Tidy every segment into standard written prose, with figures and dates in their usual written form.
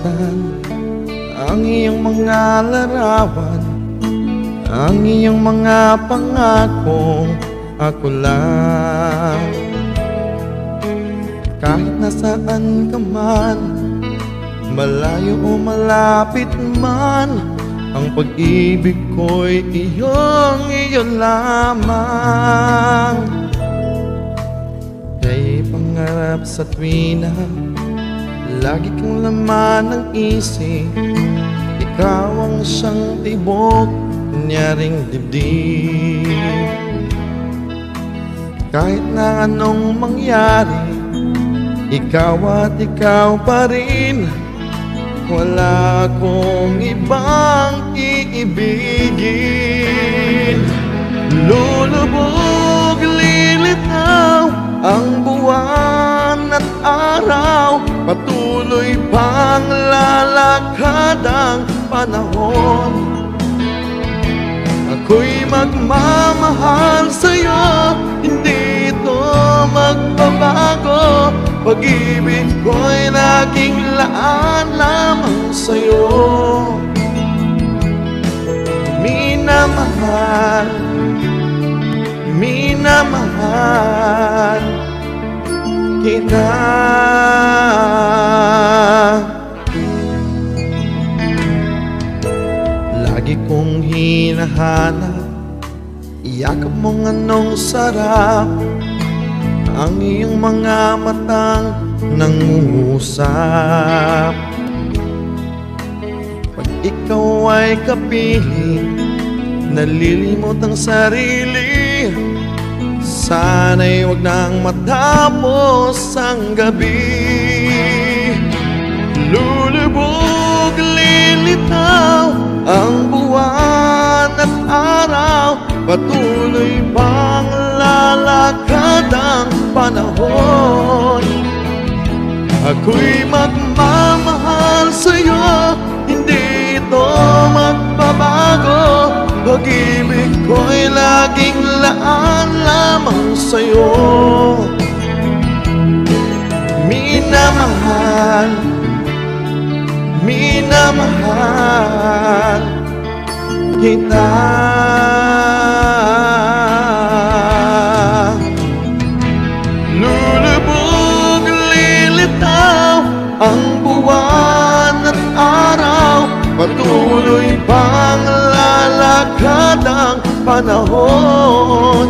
masaktan ang iyong mga larawan, ang iyong mga pangakong ako lang. Kahit nasaan ka man, malayo o malapit man, ang pag-ibig ko'y iyon lamang. Kay pangarap sa tuwina, lagi kang laman ng isip. Ikaw ang siyang tibok, kunyaring dibdib. Kahit na anong mangyari, ikaw at ikaw pa rin. Wala akong ibang iibigin. Lulubog, lilitaw ang buwan at araw, patuloy pang lalakad ang panahon. Ako'y magmamahal sa'yo, hindi ito magbabago. Pag-ibig ko'y laging laan lamang sa'yo. Minamahal, minamahal kita. Lagi kong hinahanap, iyakap mong anong sarap, ang iyong mga matang nangungusap. Pag ikaw ay kapiling, nalilimot ang sarili, sana'y huwag nang matapos ang gabi. Lulubog, lilitaw ang buwan at araw, patuloy pang lalakad ang panahon. Ako'y magmamahal sa'yo, hindi ito magbabago. Pag-ibig ko'y laging laan lamang sa'yo. Minamahal, minamahal kita. Lulubog, lilitaw ang buwan at araw, patuloy pang lalakad ang panahon.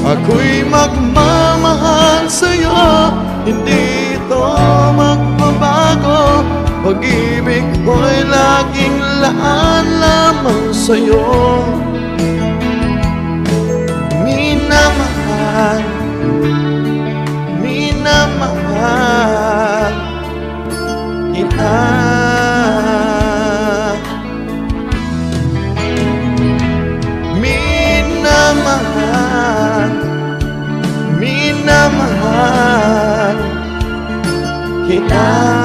Ako'y magmamahal sa'yo, hindi ito magbabago. Pag-ibig ko'y laging laan lamang sa'yo. Minamahal, minamahal kita. Minamahal, minamahal kita.